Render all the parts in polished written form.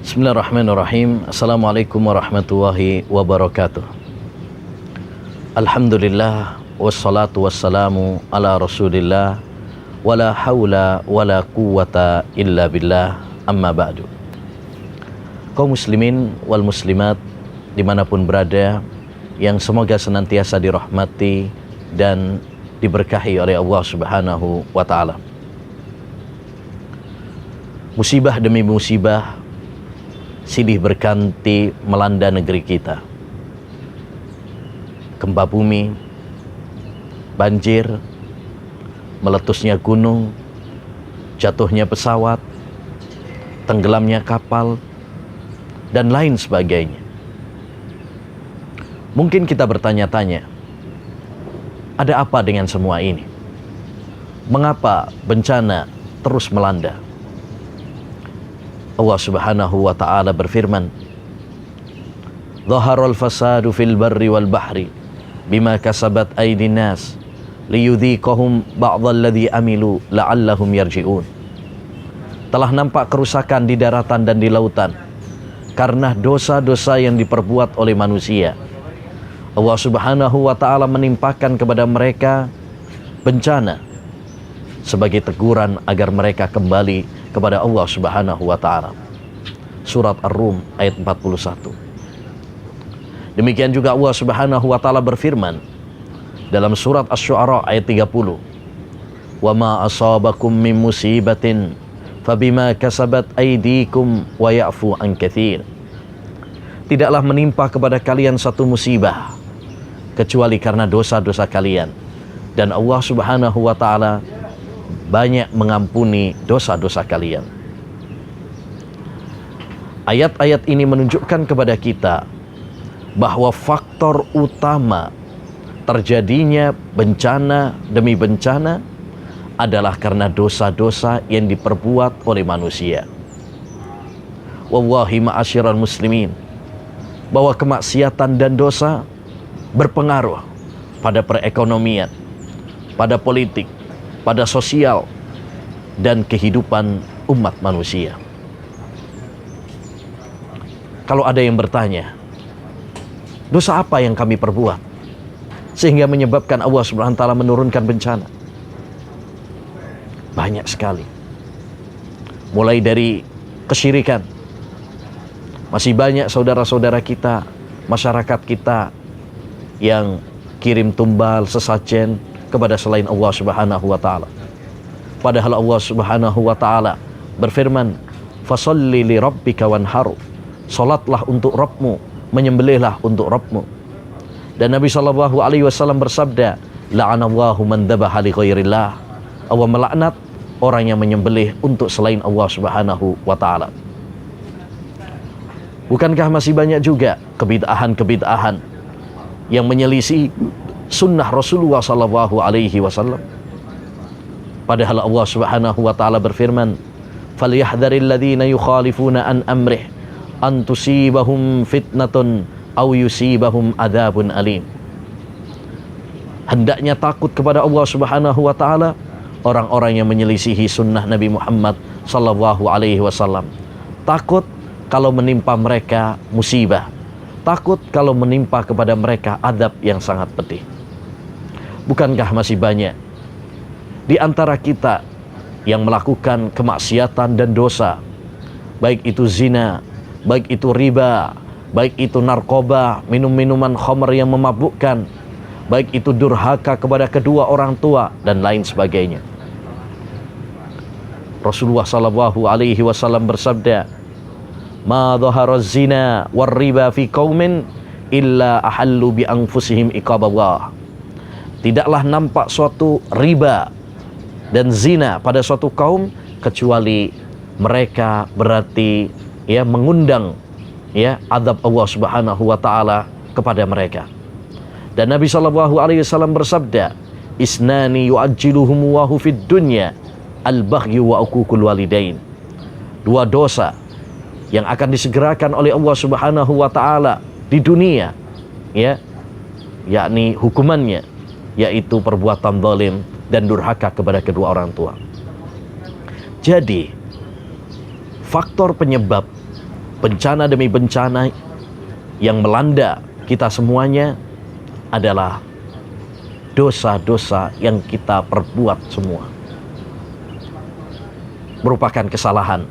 Bismillahirrahmanirrahim. Assalamualaikum warahmatullahi wabarakatuh. Alhamdulillah wassalatu wassalamu ala Rasulillah wala haula wala quwwata illa billah, amma ba'du. Kaum muslimin wal muslimat dimanapun berada, yang semoga senantiasa dirahmati dan diberkahi oleh Allah Subhanahu wa ta'ala. Musibah demi musibah silih berganti melanda negeri kita. Gempa bumi, banjir, meletusnya gunung, jatuhnya pesawat, tenggelamnya kapal, dan lain sebagainya. Mungkin kita bertanya-tanya, ada apa dengan semua ini? Mengapa bencana terus melanda? Allah Subhanahu wa ta'ala berfirman, "Dhaharal fasadu fil barri wal bahri bima kasabat aydin nas liyudhiqahum ba'dalladzi amilu la'allahum yarji'un." Telah nampak kerusakan di daratan dan di lautan karena dosa-dosa yang diperbuat oleh manusia. Allah Subhanahu wa ta'ala menimpakan kepada mereka bencana sebagai teguran agar mereka kembali kepada Allah Subhanahu wa ta'ala. Surat Ar-Rum ayat 41. Demikian juga Allah Subhanahu wa ta'ala berfirman dalam surat Asy-Syu'ara ayat 30, "Wa ma asabakum min musibatin fabima kasabat aydikum wa ya'fu an katsir." Tidaklah menimpa kepada kalian satu musibah kecuali karena dosa-dosa kalian, dan Allah Subhanahu wa ta'ala banyak mengampuni dosa-dosa kalian. Ayat-ayat ini menunjukkan kepada kita bahwa faktor utama terjadinya bencana demi bencana adalah karena dosa-dosa yang diperbuat oleh manusia. Wallahi ma'asyiral muslimin, bahwa kemaksiatan dan dosa berpengaruh pada perekonomian, pada politik, pada sosial, dan kehidupan umat manusia. Kalau ada yang bertanya, dosa apa yang kami perbuat sehingga menyebabkan Allah Subhanahu wa ta'ala menurunkan bencana? Banyak sekali. Mulai dari kesyirikan. Masih banyak saudara-saudara kita, masyarakat kita yang kirim tumbal, sesajen kepada selain Allah Subhanahu wa ta'ala. Padahal Allah Subhanahu wa ta'ala berfirman, "Fasholli li rabbika wanhar." Salatlah untuk Rabbmu, menyembelihlah untuk Rabbmu. Dan Nabi sallallahu alaihi wasallam bersabda, "La'anallahu man dzabaha li ghairillah." Allah melaknat orang yang menyembelih untuk selain Allah Subhanahu wa ta'ala. Bukankah masih banyak juga kebid'ahan-kebid'ahan yang menyelisih sunnah Rasulullah sallallahu alaihi wasallam? Padahal Allah Subhanahu wa ta'ala berfirman, "Falyahdharil ladzina yukhalifuna an amrih an tusibahum fitnatun aw yusibahum adzabun alim." Hendaknya takut kepada Allah Subhanahu wa ta'ala orang-orang yang menyelisihi sunnah Nabi Muhammad sallallahu alaihi wasallam. Takut kalau menimpa mereka musibah, takut kalau menimpa kepada mereka adab yang sangat pedih. Bukankah masih banyak di antara kita yang melakukan kemaksiatan dan dosa, baik itu zina, baik itu riba, baik itu narkoba, minum-minuman khamr yang memabukkan, baik itu durhaka kepada kedua orang tua, dan lain sebagainya. Rasulullah sallallahu alaihi wasallam bersabda, "Ma dhahara zina war riba fi qaumin illa ahallu bi anfusihim iqaballah." Tidaklah nampak suatu riba dan zina pada suatu kaum kecuali mereka berarti mengundang azab Allah Subhanahu wa ta'ala kepada mereka. Dan Nabi sallallahu alaihi wasallam bersabda, "Isnani yu'ajjiluhum Allahu fid dunya, al-baghyu wa uququl walidain." Dua dosa yang akan disegerakan oleh Allah Subhanahu wa ta'ala di dunia, yakni hukumannya, yaitu perbuatan zalim dan durhaka kepada kedua orang tua. Jadi faktor penyebab bencana demi bencana yang melanda kita semuanya adalah dosa-dosa yang kita perbuat semua. Merupakan kesalahan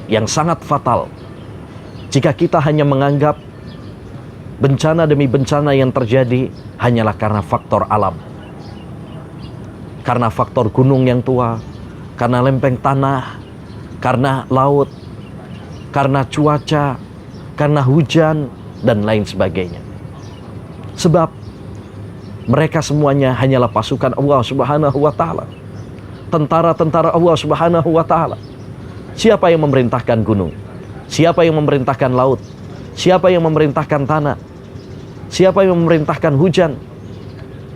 yang sangat fatal jika kita hanya menganggap bencana demi bencana yang terjadi hanyalah karena faktor alam. Karena faktor gunung yang tua, karena lempeng tanah, karena laut, karena cuaca, karena hujan, dan lain sebagainya. Sebab mereka semuanya hanyalah pasukan Allah Subhanahu wa Ta'ala, tentara-tentara Allah Subhanahu wa Ta'ala. Siapa yang memerintahkan gunung? Siapa yang memerintahkan laut? Siapa yang memerintahkan tanah? Siapa yang memerintahkan hujan?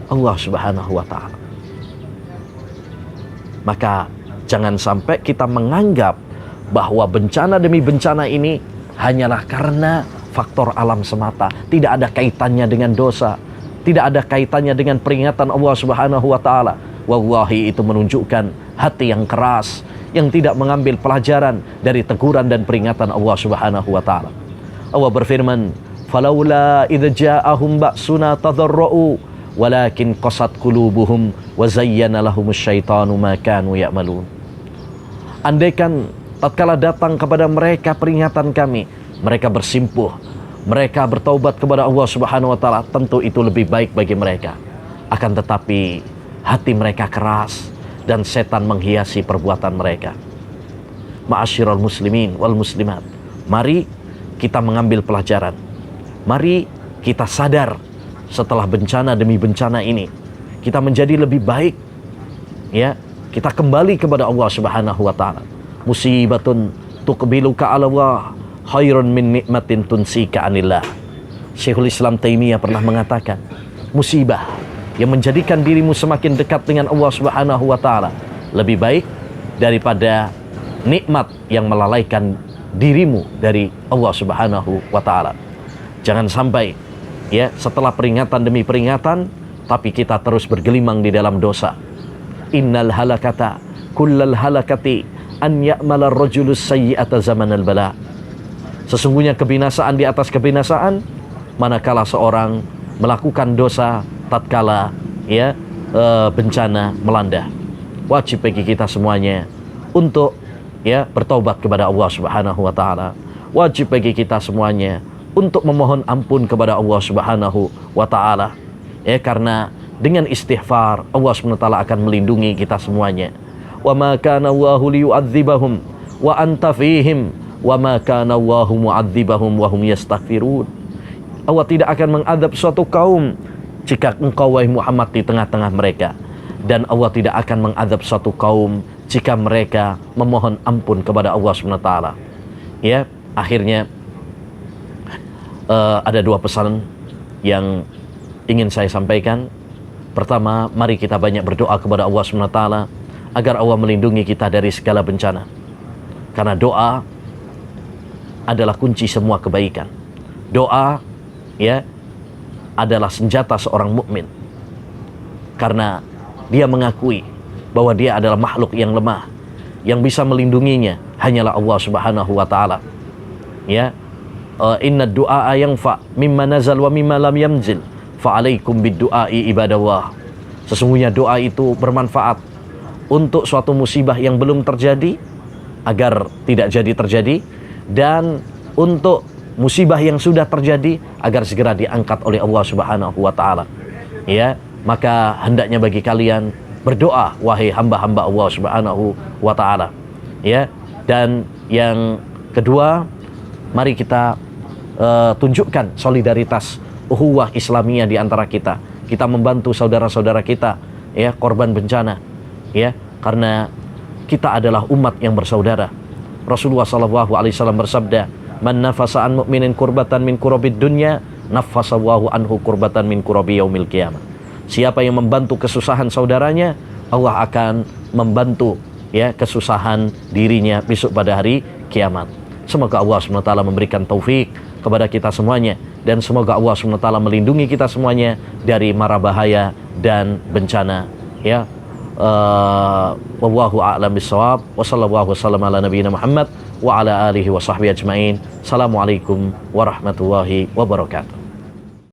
Allah Subhanahu wa Ta'ala. Maka jangan sampai kita menganggap bahwa bencana demi bencana ini hanyalah karena faktor alam semata, tidak ada kaitannya dengan dosa, tidak ada kaitannya dengan peringatan Allah Subhanahu wa Ta'ala. Wallahi, itu menunjukkan hati yang keras, yang tidak mengambil pelajaran dari teguran dan peringatan Allah Subhanahu wa Ta'ala. Allah berfirman, "Falaula idza ja'ahum ba'suna tadarra'u walakin qasat qulubuhum wa zayyana lahumus syaitanu ma kanu ya'malun." Andaikan tatkala datang kepada mereka peringatan kami, mereka bersimpuh, mereka bertaubat kepada Allah Subhanahu wa Ta'ala, tentu itu lebih baik bagi mereka. Akan tetapi hati mereka keras dan setan menghiasi perbuatan mereka. Ma'asyiral muslimin wal muslimat, mari kita mengambil pelajaran. Mari kita sadar setelah bencana demi bencana ini, kita menjadi lebih baik. Ya, kita kembali kepada Allah Subhanahu wa Ta'ala. Musibatun tuqbiluka 'ala Allah khairun min nikmatin tunsika 'anillah. Syekhul Islam Taimiyah pernah mengatakan, musibah yang menjadikan dirimu semakin dekat dengan Allah Subhanahu wa Ta'ala lebih baik daripada nikmat yang melalaikan dirimu dari Allah Subhanahu wa Ta'ala. Jangan sampai ya setelah peringatan demi peringatan tapi kita terus bergelimang di dalam dosa. Innal halakata kullal halakati an ya'mala ar-rajulus sayyi'ata zamanal bala. Sesungguhnya kebinasaan di atas kebinasaan manakala seorang melakukan dosa tatkala ya bencana melanda. Wajib bagi kita semuanya untuk ya bertaubat kepada Allah Subhanahu wa Ta'ala. Wajib bagi kita semuanya untuk memohon ampun kepada Allah Subhanahu wa Ta'ala. Ya, karena dengan istighfar Allah Subhanahu wa Ta'ala akan melindungi kita semuanya. Wa ma kana Allahu liyu'adzibahum wa anta fihim wa ma kana Allahu mu'adzibahum wa hum yastaghfirun. Allah tidak akan mengadab suatu kaum jika engkau wahai Muhammad di tengah-tengah mereka, dan Allah tidak akan mengadab suatu kaum jika mereka memohon ampun kepada Allah Subhanahu wa Ta'ala. Ya, akhirnya ada dua pesan yang ingin saya sampaikan. Pertama, mari kita banyak berdoa kepada Allah Subhanahu wa Ta'ala agar Allah melindungi kita dari segala bencana. Karena doa adalah kunci semua kebaikan. Doa ya adalah senjata seorang mukmin. Karena dia mengakui bahwa dia adalah makhluk yang lemah, yang bisa melindunginya hanyalah Allah Subhanahu wa Ta'ala. Ya, inna du'a yanfa mimma nazal wa mimma lam yamzil fa alaikum bid-du'ai ibadallah. Sesungguhnya doa itu bermanfaat untuk suatu musibah yang belum terjadi agar tidak jadi terjadi, dan untuk musibah yang sudah terjadi agar segera diangkat oleh Allah Subhanahu wa Ta'ala. Ya, maka hendaknya bagi kalian berdoa wahai hamba-hamba Allah Subhanahu wa Ta'ala. Ya, dan yang kedua, mari kita tunjukkan solidaritas ukhuwah Islamiyah di antara kita. Kita membantu saudara-saudara kita ya korban bencana, ya, karena kita adalah umat yang bersaudara. Rasulullah SAW bersabda, "Man nafasa an mu'minin kurbatan min kurabid dunya, nafasallahu anhu kurbatan min kurabi yaumil qiyamah." Siapa yang membantu kesusahan saudaranya, Allah akan membantu ya kesusahan dirinya besok pada hari kiamat. Semoga Allah SWT memberikan taufik kepada kita semuanya, dan semoga Allah SWT melindungi kita semuanya dari mara bahaya dan bencana. Ya, wallahu a'lam bissawab. Wassallallahu wasallam ala nabiyina Muhammad wa ala alihi wa sahbihi ajmain. Assalamualaikum warahmatullahi wabarakatuh.